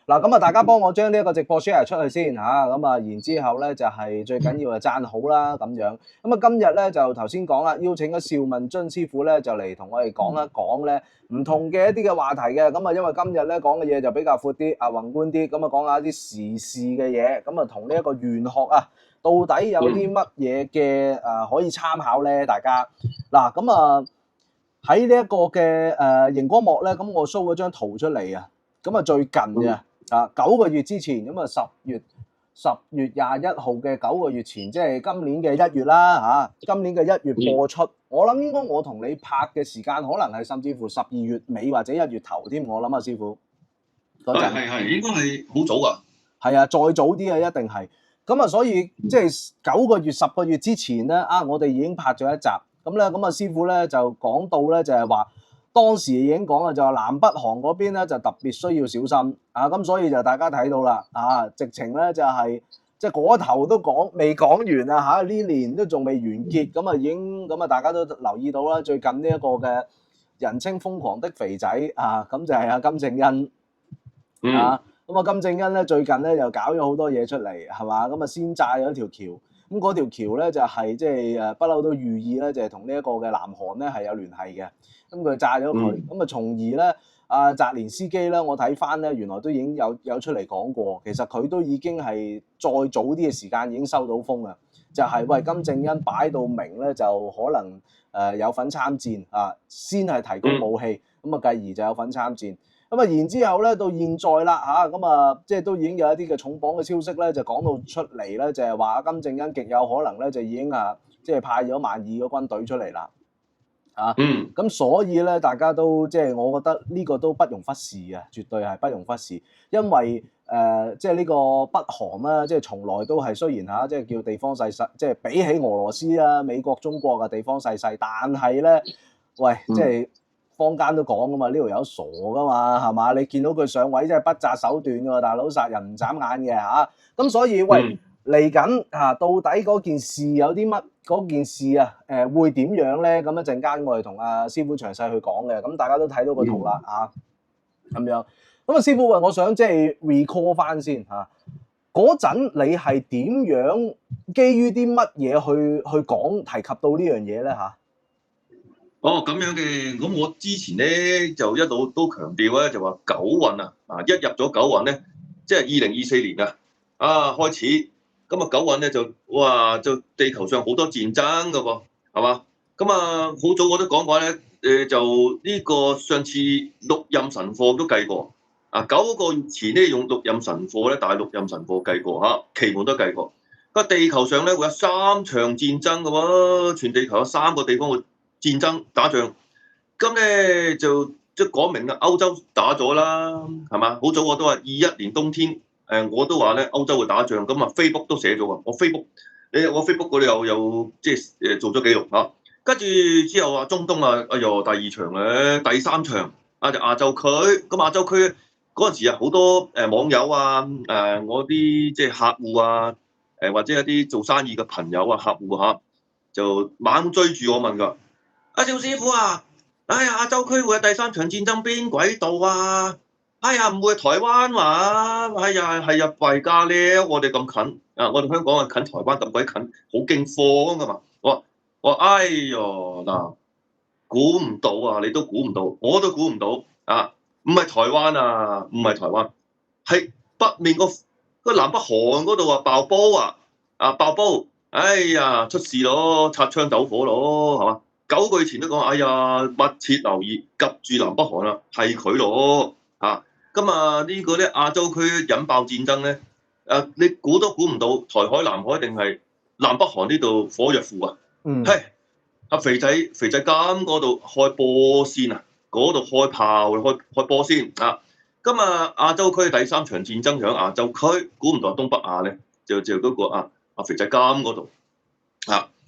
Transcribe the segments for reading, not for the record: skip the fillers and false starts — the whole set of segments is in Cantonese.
嗱，咁啊，大家幫我將呢一個直播 share 出去先嚇，咁啊，然之後咧就係最緊要就讚好啦咁樣。咁啊，今日咧就頭先講啦，邀請咗邵文津師傅咧就嚟同我哋講一講咧唔同嘅一啲嘅話題嘅。咁啊，因為今日咧講嘅嘢就比較闊啲啊，宏觀啲，咁啊講下啲時事嘅嘢，咁啊同呢一個玄學啊，到底有啲乜嘢嘅可以參考咧？大家嗱，咁啊喺呢一個嘅熒光幕咧，咁我 show 咗張圖出嚟啊，咁啊最近嘅。9個月之前，咁啊10月21號嘅9個月前，即係今年嘅1月啦嚇，今年嘅1月播出。我諗應該我同你拍嘅時間，可能係甚至乎12月尾或者1月頭添。我諗啊，師傅嗰陣係應該係好早噶。係啊，再早啲啊，一定係。咁啊，所以即係9個月、10個月之前咧，我哋已經拍咗一集。咁咧，咁啊，師傅咧就講到咧，就係話。當時已經講啦，就話南北韓嗰邊咧就特別需要小心啊，咁所以就大家睇到啦啊，直情咧就係即係嗰頭都講未講完啊嚇，呢年都仲未完結，咁啊已經咁啊大家都留意到啦，最近呢一個嘅人稱瘋狂的肥仔啊，咁就係阿金正恩啊，咁啊金正恩咧最近咧又搞咗好多嘢出嚟係嘛，咁啊先炸咗條橋，咁嗰條橋咧就係即係不嬲都寓意咧就係同呢一個嘅南韓咧係有聯繫嘅。咁佢炸咗佢，咁啊從而咧，澤連斯基咧，我睇翻咧，原來都已經有出嚟講過，其實佢都已經係再早啲嘅時間已經收到風啦，就係喂金正恩擺到明咧，就可能有份參戰啊，先係提供武器，咁啊繼而就有份參戰，咁啊然之後咧到現在啦嚇，咁啊即係都已經有一啲嘅重磅嘅消息咧，就講到出嚟咧，就係話金正恩極有可能咧就已經即係派咗12000個軍隊出嚟啦。咁所以咧，大家都即係我覺得呢個都不容忽視啊，絕對係不容忽視，因為即係呢個北韓啦，即係從來都係雖然即係叫地方細細，即係比起俄羅斯啊、美國、中國嘅地方細細，但係咧，喂，即係坊間都講噶嘛，呢條友傻噶嘛，係嘛？你見到佢上位真係不擇手段㗎，大佬殺人唔眨眼嘅嚇，咁所以喂。嚟緊到底嗰件事有啲乜？嗰件事會點樣咧？咁一陣間我哋同阿師傅詳細去講嘅，咁大家都睇到個圖啦咁樣。咁啊，師傅我想即係 recall 翻先嗰陣你係點樣基於啲乜嘢去講提及到呢樣嘢咧哦，咁樣嘅，咁我之前咧就一路都強調咧，就話九運一入咗九運咧，即係2024年開始。咁啊，九運咧就地球上好多戰爭噶喎，係嘛？咁啊，好早我都講過咧，就呢個上次六壬神課都計過9個月前咧用六壬神課咧，大六壬神課計過奇門都計過。個地球上咧會有3場戰爭噶喎，全地球有3個地方會戰爭打仗。咁咧就即係講明啦，歐洲打咗啦，係嘛？好早我都話21年冬天。我都話咧歐洲會打仗，咁啊 Facebook 都寫咗喎，我 Facebook 嗰度有即係做咗記錄跟住之後話中東哎呦第2場咧，第3場就亞洲區，咁亞洲區嗰陣時好多網友我啲即係客戶或者一啲做生意嘅朋友客戶就猛追住我問㗎，趙師傅亞洲區會有第3場戰爭邊鬼度啊？唔會台灣嘛？係啊，弊㗎咧！我哋咁近我哋香港近台灣咁鬼近，好驚慌㗎嘛！我話哎唷嗱，估唔到你都估唔到，我都估唔到唔係台灣唔係台灣，係北面個南北韓嗰度爆煲爆煲！哎呀，出事咯，擦槍走火咯，係嘛？9個月前都講，哎呀，密切留意，及住南北韓啦，係佢咯咁呢個咧亞洲區引爆戰爭咧，你估都估唔到，台海、南海定係南北韓呢度火藥庫肥仔金嗰度開波先嗰度開炮開波先咁亞洲區第3場戰爭響亞洲區，估唔到東北亞咧就嗰個肥仔金嗰度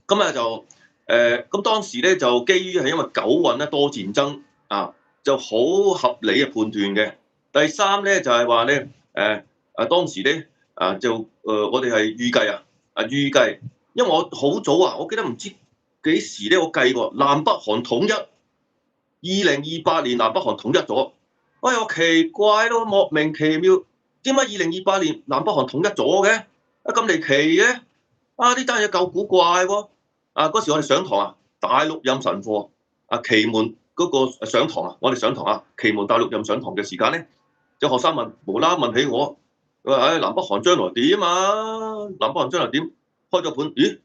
咁就咁當時咧就基於係因為九運咧多戰爭就好合理嘅判斷嘅。第3咧就係話咧當時咧我哋係預計，因為我好早我記得唔知幾時咧我計過南北韓統一，2028年南北韓統一咗，我奇怪咯，莫名其妙點解2028年南北韓統一咗嘅？咁離奇嘅？呢單嘢夠古怪喎！嗰時我哋上堂啊，大陸任神父奇門嗰個上堂啊，我哋上堂啊，奇門大陸任上堂嘅時間咧，有學生無啦啦問起我，佢話：南北韓將來點啊？南北韓將來點？開咗盤，咦？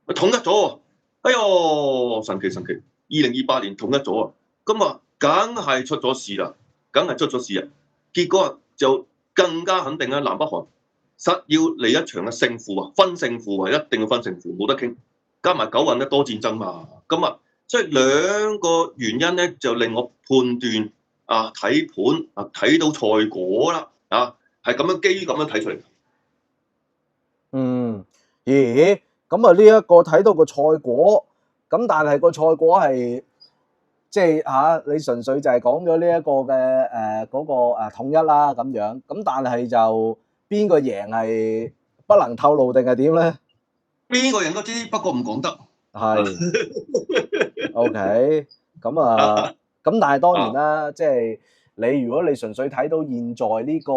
統一咗喎！哎呦，神奇神奇！2028年統一咗啊！咁啊，梗係出咗事啦，梗係出咗事啊！結果就更加肯定啦，南北韓實要嚟一場嘅勝負啊，分勝負啊，一定要分勝負，冇得傾。加埋九運咧多戰爭嘛，咁啊，所以兩個原因咧就令我判斷睇盤睇到賽果啦，係咁樣基於咁樣睇出嚟。咦？咁啊呢一個睇到個賽果，咁但係個賽果係即係你純粹就係講咗呢一個嘅嗰個統一啦咁樣，咁但係就邊個贏係不能透露定係點咧？邊個人都知，不過唔講得。係，OK，咁但係當然啦，即係如果你純粹睇到現在呢個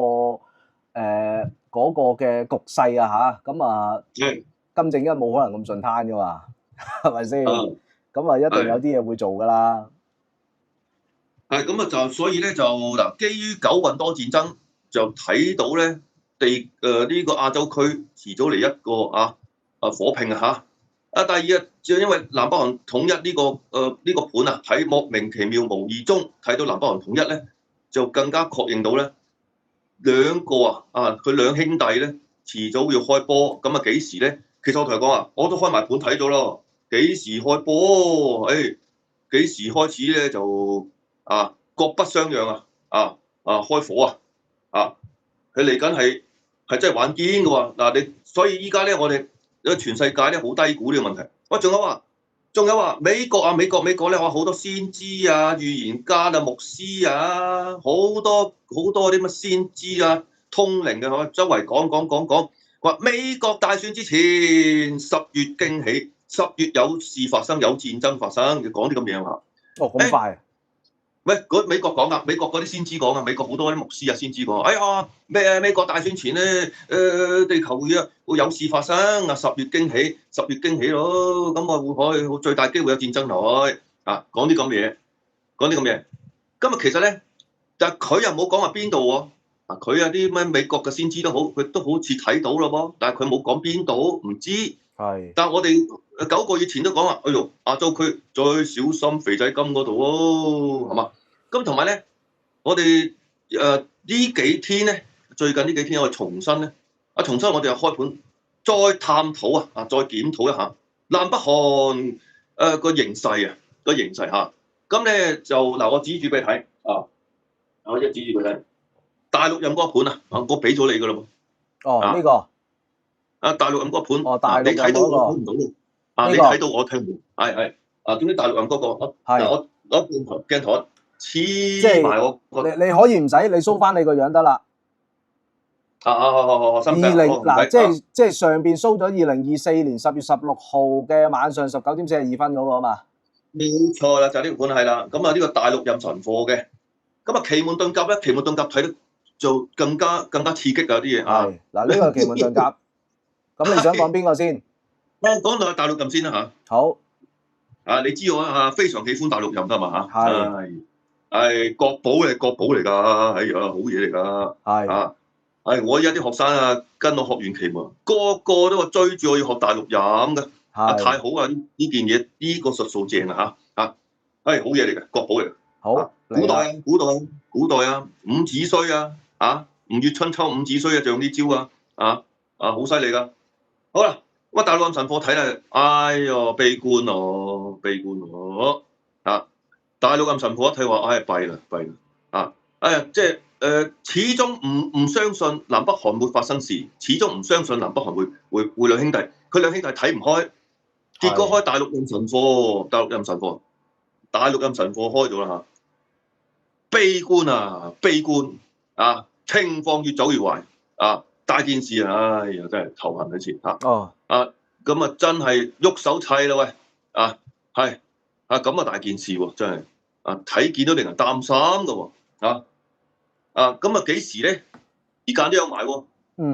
嗰個嘅局勢咁金正恩冇可能咁順攤噶嘛，係咪先？咁一定有啲嘢會做噶啦。係咁就所以咧就嗱，基於九運多戰爭，就睇到咧呢個亞洲區遲早嚟一個火拼第二就因為南北韓統一呢個盤睇莫名其妙無意中睇到南北韓統一咧，就更加確認到咧兩個佢兩兄弟咧遲早要開波，咁幾時咧？其實我同佢講我都開埋盤睇咗咯，幾時開波？幾時開始咧就各不相讓開火佢嚟緊係真係玩堅嘅喎嗱，所以依家咧我哋全世界咧好低估呢個問題。仲有話美國咧好多先知預言家牧師好多啲乜先知通靈嘅周圍講話美國大選之前10月驚喜，10月有事發生，有戰爭發生，要講啲咁嘢咁快？喂，美國講噶，美國嗰啲先知講噶，美國好多啲牧師先知講，哎呀美國大選前咧，地球會有事發生10月驚喜，10月驚喜咯，咁會最大機會有戰爭來講啲咁嘢，今日其實咧，但係佢又冇講話邊度喎，佢啲咩美國嘅先知都好，佢都好似睇到咯噃，但係佢冇講邊度，唔知。係。但係我哋9個月前都講話，哎呦，亞洲區再小心肥仔金嗰度喎，係嘛？咁同埋咧，我哋呢幾天咧，最近呢幾天我哋重新我哋又開盤，再探討再檢討一下南北韓個形勢咁咧就我指住俾你睇我一指住俾你睇，大陸任嗰個盤我俾咗你噶啦喎。呢個。大陸任嗰個盤，你睇到我睇唔到你睇到我睇唔到，係點解大陸任嗰個？我攞鏡頭黐埋我你可以唔使，你 show 翻你個樣得啦。好，即係上邊 show 咗2024年10月16號嘅晚上19點42分嗰個嘛。冇錯啦，就呢個盤係啦。咁呢個大陸任神貨嘅，咁奇門遁甲咧，奇門遁甲睇得就更加刺激啲嘢係嗱，呢個奇門遁甲。咁你想講邊個先？講到大陸任先啦好。你知我非常喜歡大陸任㗎嘛係國寶嚟㗎，好嘢嚟㗎。係我而家啲學生跟我學完奇門，個個都話追住我要學大陸任嘅。太好啊！呢件嘢呢個術數正好嘢嚟嘅，國寶嚟嘅。好。古代伍子胥吳越春秋伍子胥就用呢招好犀利㗎。好啦，大陸任神貨睇啦，哎呀悲觀咯，大陸任神貨一睇話，弊啦，即係始終唔相信南北韓會發生事，始終唔相信南北韓會兩兄弟，佢兩兄弟睇唔開，結果開大陸任神貨，大陸任神貨開咗啦悲觀情況越走越壞大件事哎呀真係頭痕一次咁真係喐手砌啦喂係咁大件事喎真係睇見都令人擔心㗎喎咁幾時咧？時間都有埋喎。嗯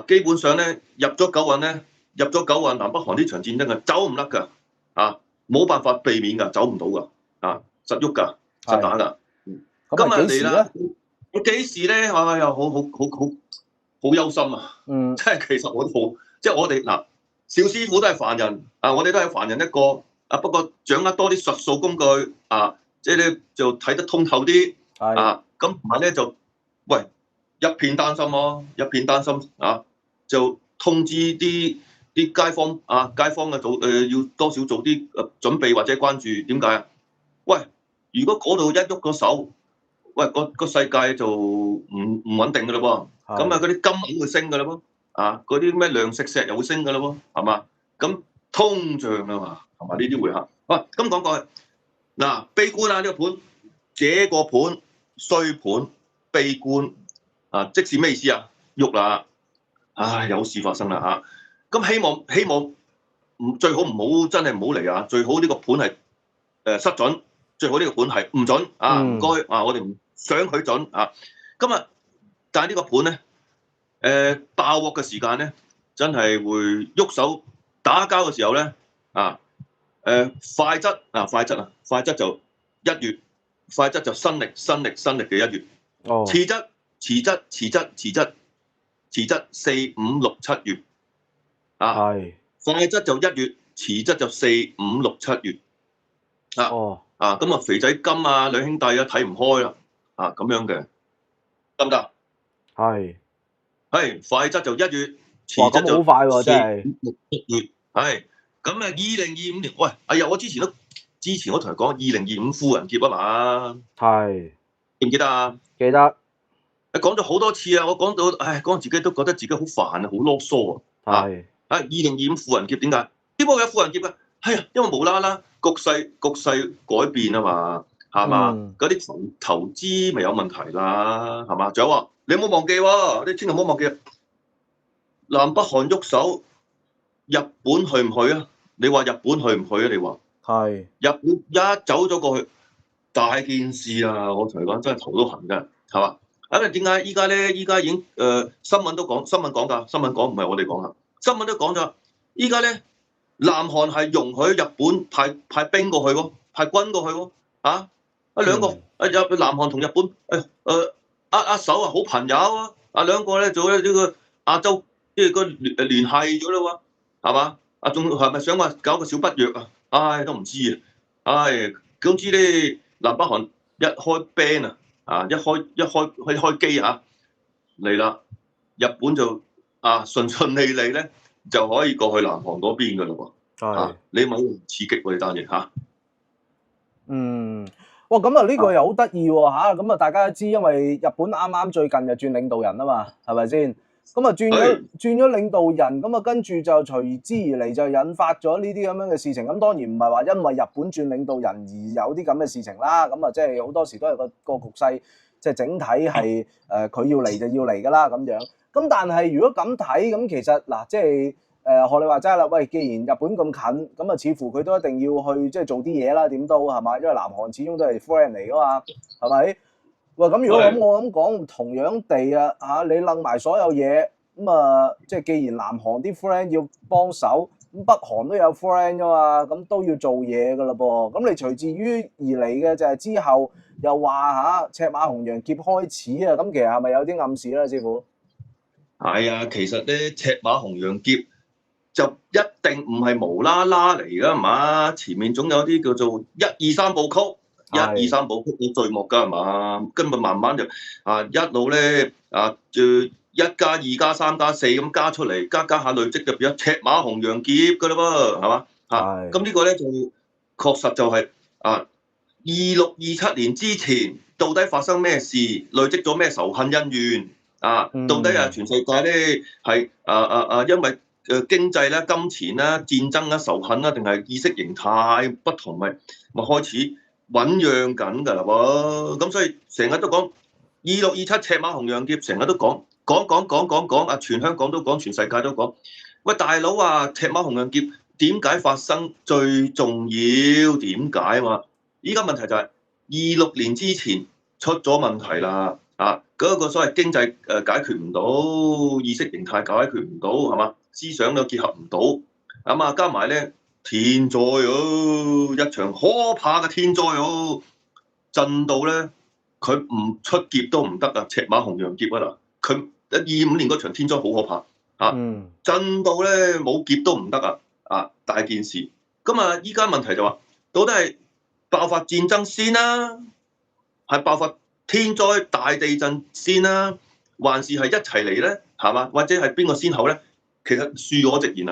基本上咧入咗九運咧，南北韓呢場戰爭啊，走唔甩㗎，冇辦法避免㗎，走唔到㗎，實喐㗎，實打㗎。今日咁係幾時嚟啦咧？我幾時咧？哎呀，好憂心啊！嗯即係其實我都好，即係我哋嗱，邵師傅都係凡人我哋都係凡人一個不過掌握多啲術數工具即係咧就睇得通透啲係咁同埋咧就喂一片擔心咯，一片擔心就通知啲街坊街坊嘅要多少做啲準備或者關注，點解啊？喂，如果嗰度一喐個手，喂個世界就唔穩定㗎啦噃。咁嗰啲金銀會升㗎啦噃，嗰啲咩糧食石又會升㗎啦喎，係嘛？咁通脹啊嘛，同埋呢啲會嚇。咁講過去，嗱悲觀呢個盤，這個盤衰盤悲觀即是咩意思啊？喐啦，有事發生啦咁希望最好唔好真係唔好嚟最好呢個盤係失準，最好呢個盤係唔準唔該我哋唔想佢準今日但係呢個盤咧，爆鑊嘅時間咧，真係會喐手打交嘅時候咧，快則就1月，快則就新歷嘅1月，遲則4、5、6、7月，快則就1月，遲則就4、5、6、7月，咁肥仔金兩兄弟睇唔開啦，咁樣嘅，得唔得？係快則就1月，遲則就快喎，真係4、5、6、7月，咁2025年，喂，哎呀，我之前我同佢講2025富人劫啊嘛，記唔記得啊？記得。講咗好多次我講到，講到自己都覺得自己好煩好囉嗦2025富人劫點解？點解會有富人劫㗎？因為無啦啦局勢改變啊嘛，係嘛？嗰啲投資咪有問題啦，係嘛？仲有你唔好忘記喎，你千祈唔好忘記，南北韓喐手，日本去唔去啊？你話日本去唔去啊？你話日本一走咗過去，大件事啊！我同你講，真係頭都痕㗎，係嘛？點解依家咧？依家已經新聞講㗎，新聞講唔係我哋講啊，新聞都講咗，依家咧南韓係容許日本派兵過去喎，派軍過去喎，兩個南韓同日本握手好朋友兩個咧做呢個亞洲個聯繫咗啦喎，係嘛？仲係咪想話搞個小北約都唔知總之咧南北韓一開 band 一開機嚟啦，日本就順利咧就可以過去南韓嗰邊㗎啦喎，你咪刺激喎呢單嘢咁呢個又好得意喎咁大家都知，因為日本啱啱最近就轉領導人啊嘛，係咪先？咁轉咗領導人，咁跟住就隨之而嚟就引發咗呢啲咁樣嘅事情。咁當然唔係話因為日本轉領導人而有啲咁嘅事情啦。咁即係好多時都係個局勢，即係整體係佢要嚟就要嚟㗎啦咁樣。咁但係如果咁睇，咁其實嗱，即係學你話齋啦，喂，既然日本咁近，咁似乎佢都一定要去即係做啲嘢啦，點都係嘛？因為南韓始終都係 friend 嚟㗎嘛，係咪？喂，咁如果我咁講，同樣地你擸埋所有嘢，咁即係既然南韓啲 friend 要幫手，咁北韓都有 friend 㗎嘛，咁都要做嘢㗎啦噃。咁你隨之於而嚟嘅就係之後又話赤馬紅羊劫開始咁其實係咪有啲暗示咧，師傅？其實咧赤馬紅羊劫就一定唔係無啦啦嚟㗎，係嘛？前面總有啲叫做1、2、3部曲。1、2、3部曲嘅序幕㗎係嘛？根本慢慢就一路咧就1+2+3+4咁加出嚟，加下累積就變咗赤馬紅羊劫㗎啦噃，係嘛？咁呢個咧就確實就係26、27年之前到底發生咩事，累積咗咩仇恨恩怨到底全世界咧係因為經濟啦、金錢啦、戰爭啦、仇恨啦，定係意識形態不同咪開始醖釀緊㗎啦喎，咁所以成日都講26、27赤馬紅羊劫，成日都講，全香港都講，全世界都講。喂，大佬赤馬紅羊劫點解發生？最重要點解嘛？依家問題就係26年之前出咗問題啦，嗰個所謂經濟解決唔到，意識形態解決唔到，係嘛？思想都結合唔到，加埋咧天災哦，一場可怕嘅天災哦，震到咧佢唔出劫都唔得啊！赤馬紅羊劫啊嗱，佢25年嗰場天災好可怕震到咧冇劫都唔得大件事。咁依家問題就話，到底係爆發戰爭先啦，係爆發天災大地震先啦，還是係一齊嚟咧？係嘛？或者係邊個先後咧？其實恕我直言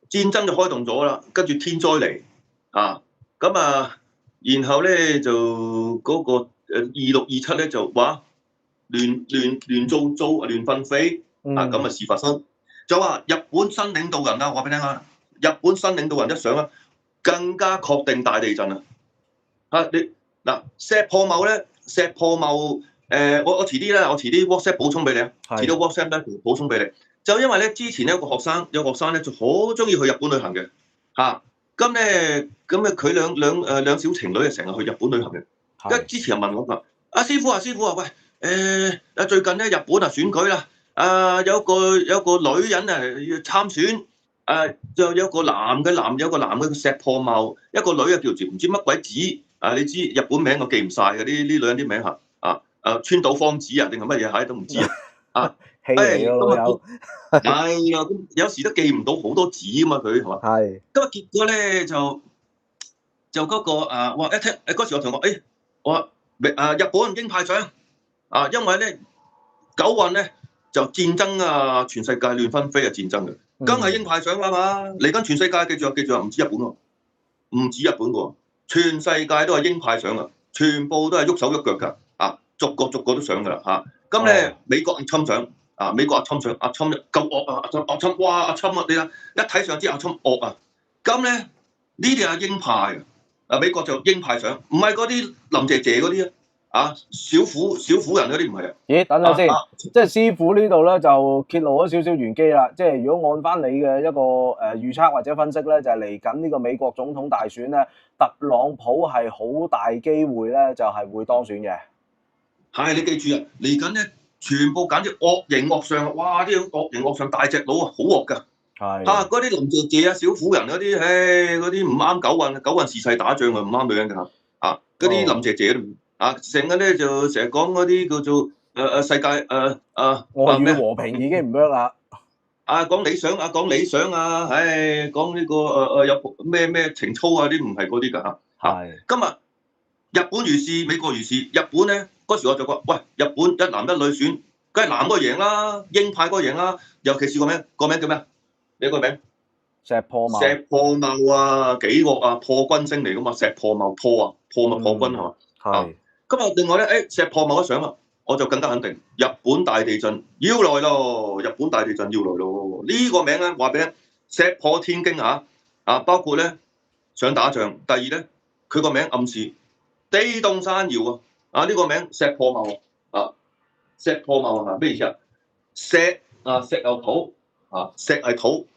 戰爭就開動咗啦，跟住天災嚟然後咧就嗰個2627咧就話亂糟亂紛飛咁嘅事發生，就話日本新領導人我話俾你聽啊，日本新領導人一上啊，更加確定大地震石破茂咧，我遲啲 WhatsApp 補充俾你遲啲 WhatsApp 咧補充俾你。就因為咧，之前咧有個學生咧就好中意去日本旅行嘅佢兩小情侶啊，成日去日本旅行嘅。因為之前又問我話：師傅啊，最近咧日本選舉啦，有個女人要參選，就有個男嘅石破茂，一個女叫做唔知乜鬼子你知日本名我記唔晒嘅呢女人啲名川島芳子定係乜嘢都唔知戲嚟㗎咁有時都記唔到好多字啊嘛，佢係嘛？咁結果咧就嗰個哇一聽嗰時我同我話日本鷹派上因為咧九運咧就戰爭全世界亂紛飛戰爭嘅，梗係鷹派上啦嘛！嚟緊全世界記住唔止日本喎，唔止日本喎，全世界都係鷹派上啊，全部都係喐手喐腳㗎逐個都上㗎啦咁咧美國侵上。美國侵上，侵夠惡阿侵哇阿侵你睇一睇上知阿侵惡咁咧呢啲係鷹派美國就鷹派上，唔係嗰啲林姐姐嗰啲小婦人嗰啲唔係咦，等陣先，即係師傅呢度咧就揭露咗少少玄機啦。即係如果按翻你嘅一個預測或者分析咧，就係嚟緊呢個美國總統大選咧，特朗普係好大機會咧就係會當選嘅。係你記住嚟緊咧。全部簡直惡形惡相哇！啲惡形惡相大隻佬好惡㗎。嗰啲林姐姐小婦人嗰啲，嗰啲唔啱九運時勢打仗唔啱女人㗎嗰啲林姐姐成日咧就成日講嗰啲叫做世界外遇和平已經唔 work 啦。講理想講呢個有咩情操啲唔係嗰啲㗎今日日本如是，美國如是，日本咧。嗰時我就講：喂，日本一男一女選，梗係男嗰個贏啦，鷹派嗰個贏啦。尤其是個名叫咩？你個名？石破茂。石破茂幾惡破軍星嚟㗎嘛？石破茂破咪破軍係嘛？咁另外咧，石破茂一上我就更加肯定，日本大地震要來咯！日本大地震要來咯！呢個名咧話俾你聽，石破天驚包括咧想打仗。第二咧，佢個名暗示地動山搖呢個名石破茂石破茂係咩意思石有土石係土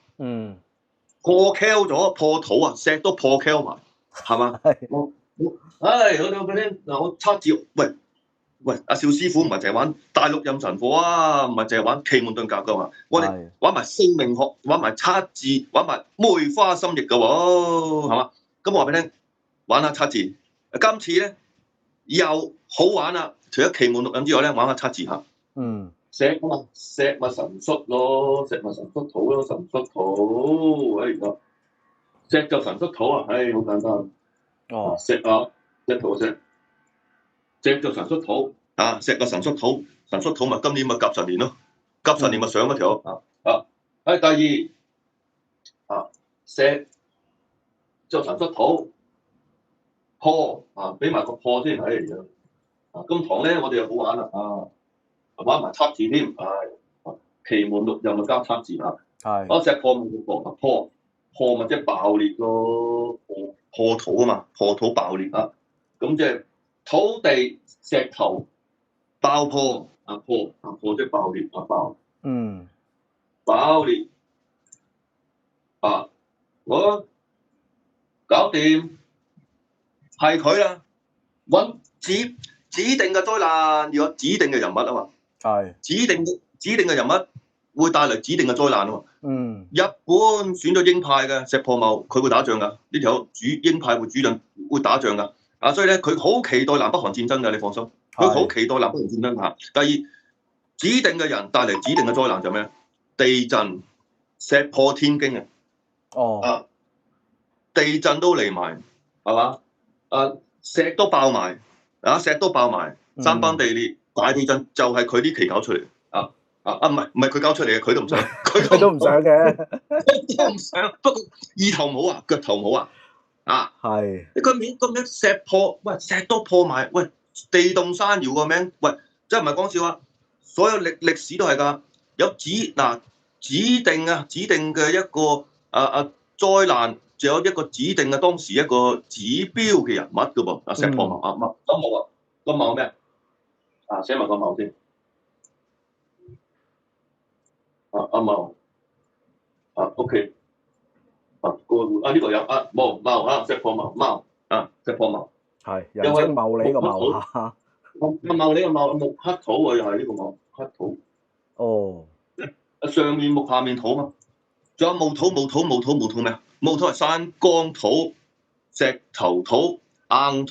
破 Q 咗破土石都破 Q 埋係嘛？我俾你我測字喂阿邵師傅唔係淨係玩大陸任神火唔係淨係玩奇門遁甲㗎嘛？我哋玩埋姓名學，玩埋測字，玩埋梅花心譯㗎喎，係嘛？咁我話俾你聽，玩下測字，今次咧。又好玩除咗奇門六壬之外咧，玩下測字石咪神xuất咯，石咪神xuất土咯，神xuất土石就神xuất土好簡單石土石就神xuất土石個神xuất土，神xuất土咪今年咪甲辰年咯，甲辰年咪上一條第二石就神xuất土。破俾埋個破先咁堂咧，我哋又好玩啦玩埋測字添奇門六壬咪加測字石破咪破咪即係爆裂咯，破土嘛，破土爆裂咁即係土地石頭爆破破即係爆裂爆裂我搞掂。係佢啦，揾接指定嘅災難要有指定嘅人物啊嘛，係指定嘅人物會帶嚟指定嘅災難啊嘛。嗯日本選咗鷹派嘅石破茂，佢會打仗㗎，呢條鷹派會打仗㗎。所以咧佢好期待南北韓戰爭㗎，你放心，佢好期待南北韓戰爭嚇。第二，指定嘅人帶嚟指定嘅災難就咩？地震、石破天驚啊！哦地震都嚟埋，係嘛？石都爆埋，石都爆埋，山崩地裂，大地震就係佢呢期搞出嚟。唔係佢搞出嚟嘅，佢都唔想，佢都唔想嘅，都唔想。不過意頭唔好啊，腳頭唔好啊，係你個名石破，喂石都破埋，喂地動山搖個名，喂真係唔係講笑啊！所有歷史都係㗎，有指定嘅一個災難，就有一個指定嘅當時一個指標嘅人物㗎噃。石破茂個茂咩？寫埋個茂先。茂OK。呢個有茂石破茂石破茂係人稱茂利個茂嚇。茂利個茂木克土啊，又係呢個茂克土。哦。上面木下面土嘛，仲有墓土咩？墓土係山崗土、石頭土、硬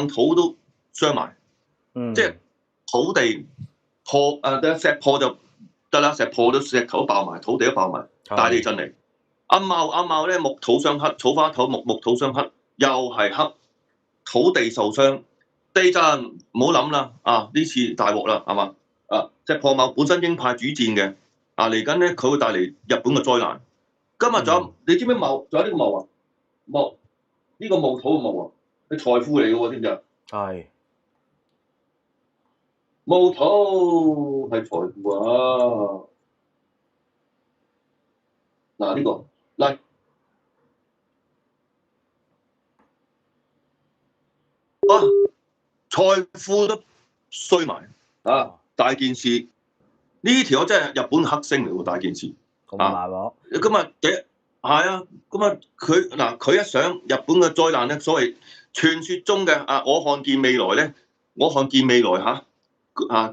土都傷埋。即係土地破石破就得啦，石破都石頭都爆埋，土地都爆埋，大地震嚟。阿茂咧木土相克，草花土木土相克，又係克，土地受傷，地震唔好諗啦，呢次大鑊啦，係嘛？石破茂本身鷹派主戰嘅，嚟緊咧佢會帶嚟日本嘅災難。今日仲有你知唔知茂？仲有呢個茂啊？茂呢個墓土嘅茂啊，係財富嚟嘅喎，知唔知啊？係。墓土係財富啊！呢個嚟財富都衰埋大件事。呢條真係日本黑星嚟喎，大件事。咁大鑊。佢一想日本嘅災難咧，所謂傳說中嘅我看見未來咧，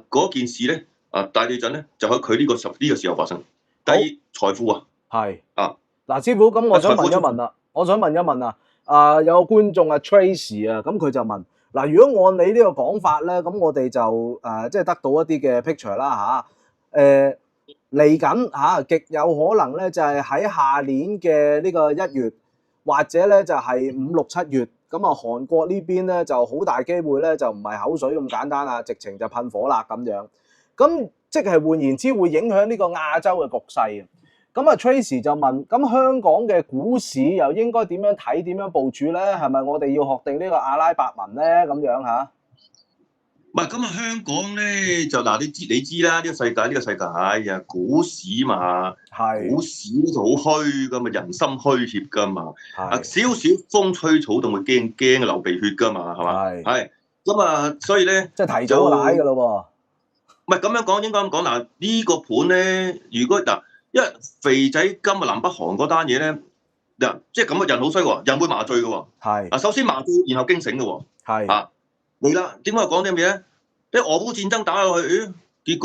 嗰件事咧，大地震咧就喺佢呢個時候發生。第二，財富係嗱，師傅，咁我想問一問有個觀眾Tracy 咁佢就問嗱，如果按你呢個講法咧，咁我哋就即係得到一啲嘅 picture 啦嚟緊極有可能咧就係喺下年嘅呢個1月，或者咧就係5、6、7月，咁韓國呢邊咧就好大機會咧就唔係口水咁簡單啦，直情就噴火啦咁樣。咁即係換言之，會影響呢個亞洲嘅局勢。咁Tracy 就問：咁香港嘅股市又應該點樣睇？點樣部署咧？係咪我哋要學定呢個阿拉伯文咧？咁樣嚇？唔係咁香港咧就你知啦，呢個世界股市嘛，股市就好虛噶嘛，人心虛怯噶嘛，少少風吹草動會驚流鼻血噶嘛，係嘛？係咁所以咧即係提早奶噶咯喎。唔係咁樣講，應該咁講呢個盤咧，如果因為肥仔今日南北韓嗰單嘢咧，即係咁嘅人好衰喎，人會麻醉嘅喎。係首先麻醉，然後驚醒嘅喎。係嚟啦，點解講啲咩咧？啲俄烏戰爭打落去，結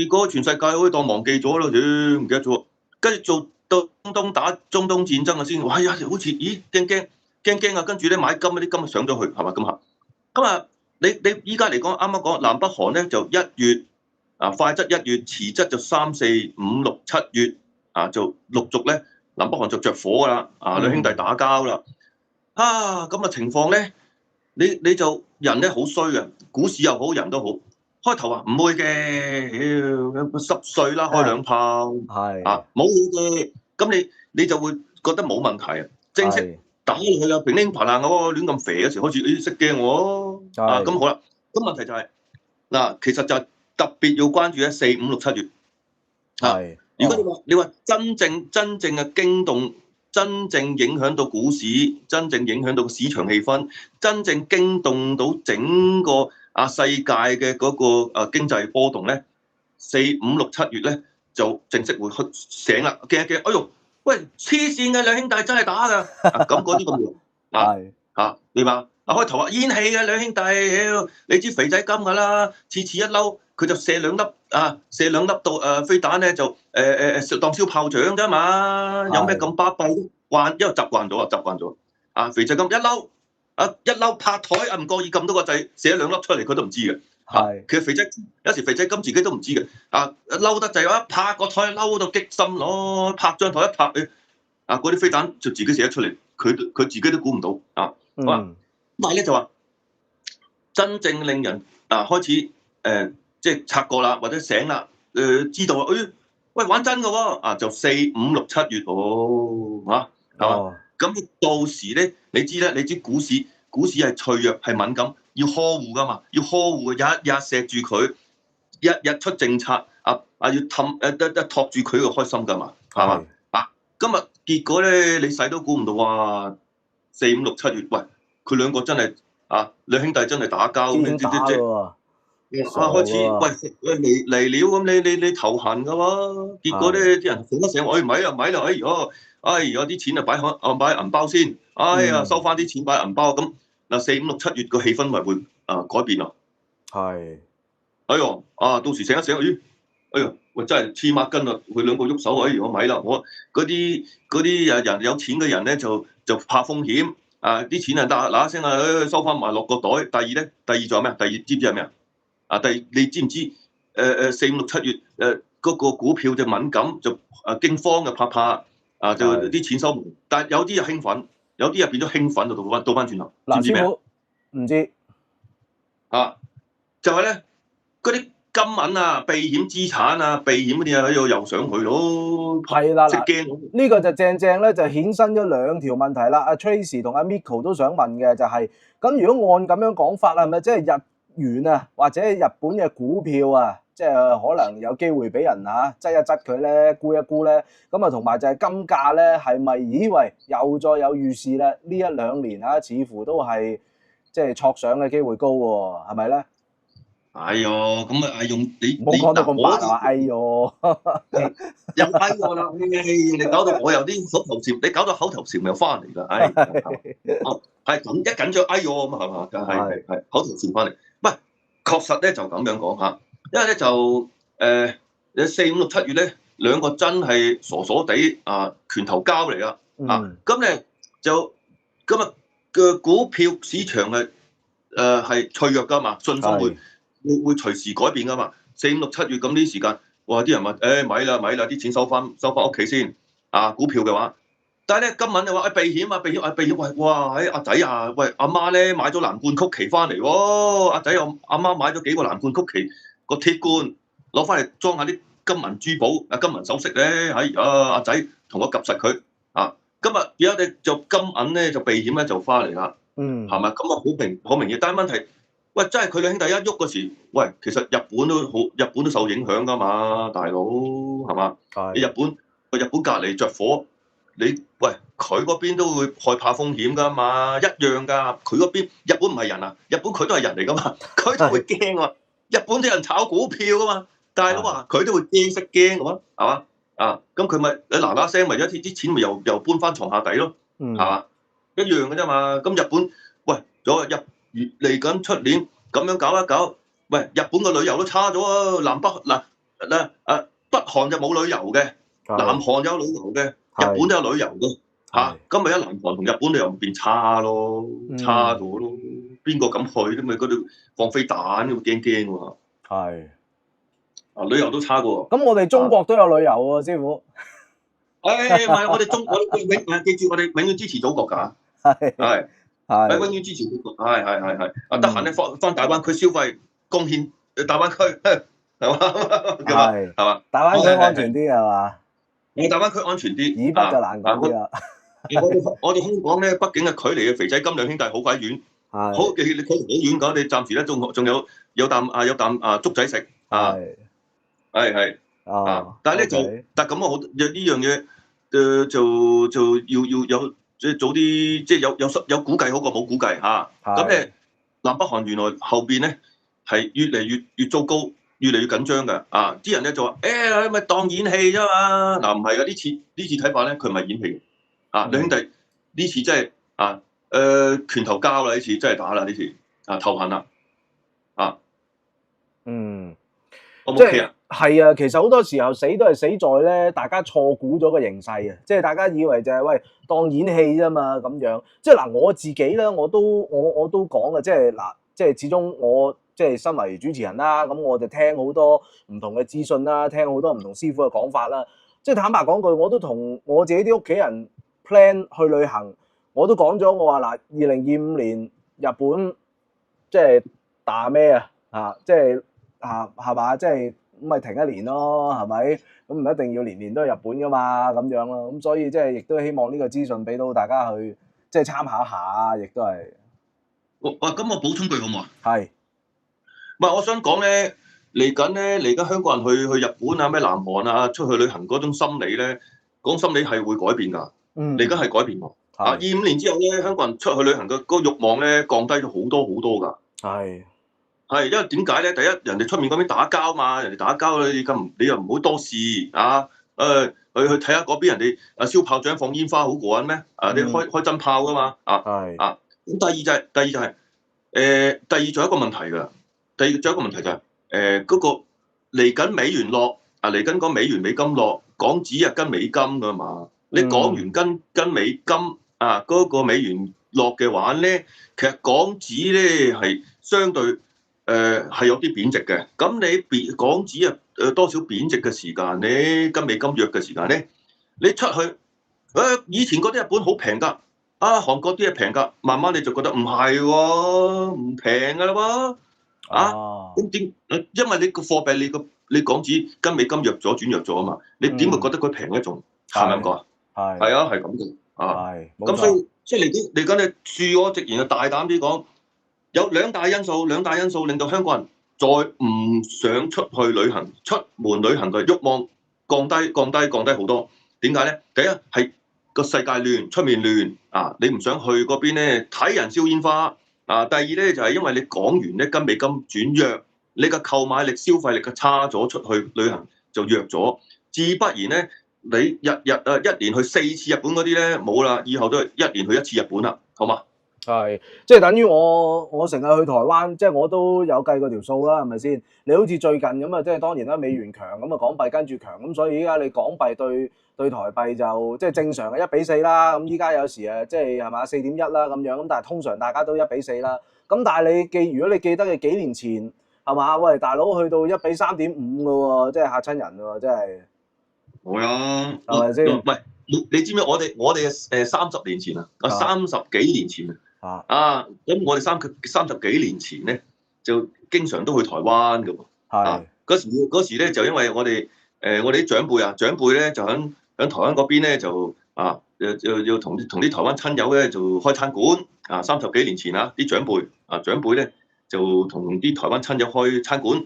果全世界好似當忘記咗咯，唔記得咗。跟住做到中東打中東戰爭先，哇好似驚啊！跟住咧買金嗰啲金上咗去，係嘛咁嚇？咁你依家嚟講，啱啱講南北韓咧就1月快則1月，遲則就3、4、5、6、7月就陸續咧南北韓就着火㗎啦，兩兄弟打交啦。咁情況咧。你就人咧好衰嘅，股市又好，人都好。開頭唔會嘅，10歲啦，開2炮，冇嘅。咁你就會覺得冇問題啊。正式打落去啊，平平爬行亂咁肥嗰時，開始識驚我咁好啦。咁問題就係其實就特別要關注4、5、6、7月。如果你話真正嘅驚動。真正影響到股市，真正影響到市場氣氛，真正驚動到整個世界嘅嗰個經濟波動咧，4、5、6、7月咧就正式會醒啦，驚一驚，哎呦，喂黐線嘅兩兄弟真係打㗎，咁嗰啲咁樣你話開頭話演戲嘅兩兄弟，你知肥仔金㗎啦，次一嬲佢就射兩粒到飛彈咧就當燒炮仗啫嘛，有咩咁巴閉？因為習慣咗肥仔金一嬲拍台唔覺意撳到個掣，射兩粒出嚟佢都唔知嘅。其實有時肥仔金自己都唔知嘅。嬲得滯一拍個台嬲到激心咯，拍張台一拍嗰啲飛彈就自己射咗出嚟，佢自己都估唔到啊。但係咧就話真正令人開始即係察覺啦，或者醒啦，知道喂玩真嘅喎就4、5、6、7月係嘛？咁到時咧，你知股市係脆弱係敏感，要呵護噶嘛，要呵護日日錫住佢，日出政策要托住佢個開心噶嘛，係嘛？今日結果咧，你使都估唔到4、5、6、7月，喂！佢兩個真係兩兄弟真係打交咁樣，開始喂嚟料咁，你頭痕噶喎。結果咧啲人醒一醒，咪啦，哎呀啲錢擺喺銀包先，收翻啲錢擺喺銀包咁4、5、6、7月個氣氛咪會改變咯。到時醒一醒，喂真係黐孖筋啦！佢兩個喐手，我咪啦，我嗰啲人有錢嘅人咧就怕風險。啲錢嗱聲收翻埋落個袋。第二仲有咩？第二知唔知係咩你知唔知4、5、6、7月嗰個股票就敏感，就驚慌嘅怕就啲錢收唔，但係有啲又興奮，有啲又變咗興奮就倒翻轉頭。知唔知咩？唔知就係咧嗰啲金銀避險資產避險嗰啲喺度游上去咯。係啦，呢個就正咧，就衍生咗兩條問題啦。阿 Tracy 同阿 Miko 都想問嘅就係，咁如果按咁樣講法係咪即係日元或者日本嘅股票即係可能有機會俾人擠一擠佢咧，沽一沽咧？咁同埋就係金價咧，係咪以為又再有預示咧？呢1-2年似乎都係即係挫上嘅機會高喎，係咪咧？咁用你唔好講到咁白啊！又啦，你搞到我有啲口頭禪，你搞到口頭禪又翻嚟啦，係咁一緊張，咁係嘛？係口頭禪翻嚟。喂，確實咧就咁樣講下，因為咧就4、5、6、7月咧兩個真係傻傻地拳頭交嚟噶咁咧就今日嘅股票市場係脆弱噶嘛，信心會隨時改變噶嘛。4、5、6、7月咁啲時間，哇！啲人話咪啦，啲錢收翻屋企先股票嘅話，但係咧今晚就話避險，喂，哇！阿仔喂，阿媽咧買咗藍罐曲奇翻嚟喎，阿仔阿媽買咗幾個藍罐曲奇個鐵罐攞翻嚟裝下啲金銀珠寶金銀首飾咧，阿仔同我及實佢今日而家就金銀咧就避險咧就翻嚟啦，係咪？咁好明顯，但係問題。喂，真係佢兩兄弟一喐嗰時，喂，其實日本都受影響噶嘛，大佬係嘛？你日本隔離着火，喂佢嗰邊都會害怕風險噶嘛，一樣噶。佢嗰邊日本唔係人日本佢都係人嚟噶嘛，佢都會驚喎。日本啲人炒股票噶嘛，大佬佢都會識驚咁係嘛？咁佢咪嗱聲，咪啲錢咪又搬翻床下底咯，係嘛？一樣嘅啫嘛。咁日本喂嚟緊出年咁樣搞一搞，喂！日本嘅旅遊都差咗北韓就冇旅遊嘅，南韓有旅遊嘅，日本都有旅遊嘅今日南韓同日本旅遊變差咗咯，邊個敢去啫？咪嗰度放飛彈咁驚喎。旅遊都差過。咁我哋中國都有旅遊喎，師傅。唔係我哋記住我哋永遠支持祖國㗎。係。永遠支持祖國，係。得閒咧翻大灣區消費，貢獻大灣區，係嘛？大灣區安全啲係嘛？大灣區安全啲，以北就難講啲啦。我哋香港咧，畢竟嘅距離嘅肥仔金兩兄弟好鬼遠，好距離好遠㗎。你暫時咧仲有啖粥仔食係但係咧但係咁好呢樣嘢就要有。即係早啲，即係有估計好過冇估計咁咧，南北韓原來後邊咧係越嚟越糟糕，越嚟越緊張嘅啲人咧就話咪當演戲啫嘛。唔係㗎，呢次睇法咧，佢唔係演戲兩兄弟呢次真係拳頭交啦，呢次真係打啦，呢次頭痕啦O 唔即 OK 係啊？係啊，其實好多時候死都係死在咧，大家錯估咗個形勢啊！即係大家以為就係、喂當演戲啫嘛咁樣。即係嗱，我自己咧我都講嘅，即係嗱，即係始終我即係身為主持人啦，咁我就聽好多唔同嘅資訊啦，聽好多唔同師傅嘅講法啦。即係坦白講句，我都同我自己啲屋企人 plan 去旅行，我都講咗我話嗱，2025年日本即係打咩即係。係嘛？即係咁咪停一年咯，係咪？咁唔一定要年年都去日本噶嘛，咁樣咯。咁所以即係亦都希望呢個資訊俾到大家去即係參考一下，亦都係。咁我補充句好唔好啊？係。唔係，我想講咧，嚟緊香港人去日本啊、咩南韓啊，出去旅行嗰種心理咧，講心理係會改變㗎。嚟緊係改變喎。25年之後咧，香港人出去旅行嘅嗰個慾望咧，降低咗好多好多㗎。係，因為點解咧？第一，人哋出面嗰邊打交嘛，人哋打交你又唔好多事啊！去睇下嗰邊人哋燒炮仗、放煙花好過癮咩？你開真炮㗎嘛？咁第二就係第二仲有一個問題㗎。仲有一個問題就係嗰個嚟緊美元落嚟緊個美元美金落，港紙跟美金㗎嘛。你港元跟美金嗰個美元落嘅話咧，其實港紙咧係相對。係有啲貶值嘅，咁你港紙多少貶值嘅時間咧，跟美金弱嘅時間咧，你出去以前嗰啲日本好平㗎，韓國啲嘢平㗎，慢慢你就覺得唔係喎，唔平㗎啦喎，咁點？因為你個貨幣你港紙跟美金弱咗轉弱咗啊嘛，你點會覺得佢平一種？係咪咁講啊？係啊，係咁嘅咁所以即係嚟緊你恕我直言大膽啲講。有兩大因素令到香港人再唔想出去旅行、出門旅行嘅慾望降低好多。點解咧？第一係個世界亂，出面亂你唔想去嗰邊咧睇人燒煙花第二咧就係因為你港元咧跟美金轉弱，你嘅購買力、消費力嘅差咗，出去旅行就弱咗。自不然咧，你日一年去4次日本嗰啲咧冇啦，以後都係一年去1次日本啦，好嘛？係，即係等於我成日去台灣，即係我都有計過條數啦，係咪先？你好似最近咁即係當然啦，美元強咁港幣跟住強，咁所以依家你港幣對台幣就即係正常嘅1:4啦。咁依家有時即係係嘛4.1啦咁樣，咁但係通常大家都1:4啦。咁但係如果你記得嘅幾年前係嘛？喂，大佬去到1:3.5嘅喎，即係嚇親人喎，真係。係啊，係咪先？唔係你知唔知我哋30年前30幾年前咁我哋30幾年前咧，就經常都去台灣㗎喎。嗰時咧就因為我哋啲長輩咧就喺台灣嗰邊咧就要同啲台灣親友咧就開餐館30幾年前啲長輩咧就同啲台灣親友開餐館，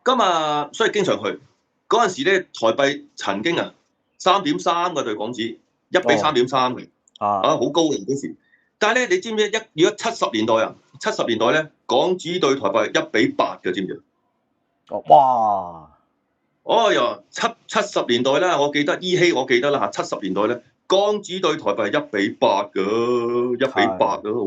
咁所以經常去。嗰陣時咧台幣曾經3.3個對港紙1:3.3嘅好高嘅嗰時。但係咧，你知唔知如果70年代咧，港紙對台幣1:8嘅，知唔知？哇！呀，70年代啦，我記得依稀我記得啦70年代咧，港紙對台幣係1:8㗎，1:8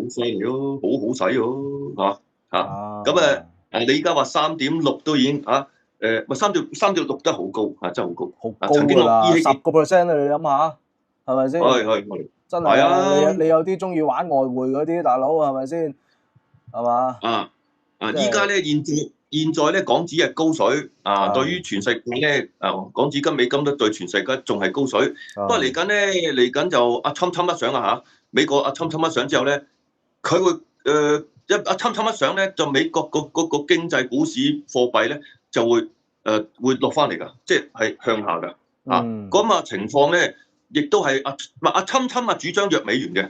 好犀利咯，好使喎咁你依家話3.6都已經3.6得好高真係好高，好高㗎啦，10%你諗下，係咪先？係。真係你有啲中意玩外匯嗰啲大佬係咪先？係嘛？依家咧現在咧港紙係高水對於全世界咧港紙跟美金都對全世界仲係高水。不過嚟緊就侵一上美國侵一上之後咧，佢會侵一上咧，就美國嗰個經濟、股市、貨幣咧就會落翻嚟㗎，即係向下㗎咁情況咧。亦都係侵主張弱美元嘅，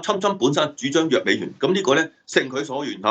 侵本身主張弱美元，咁呢個咧勝佢所願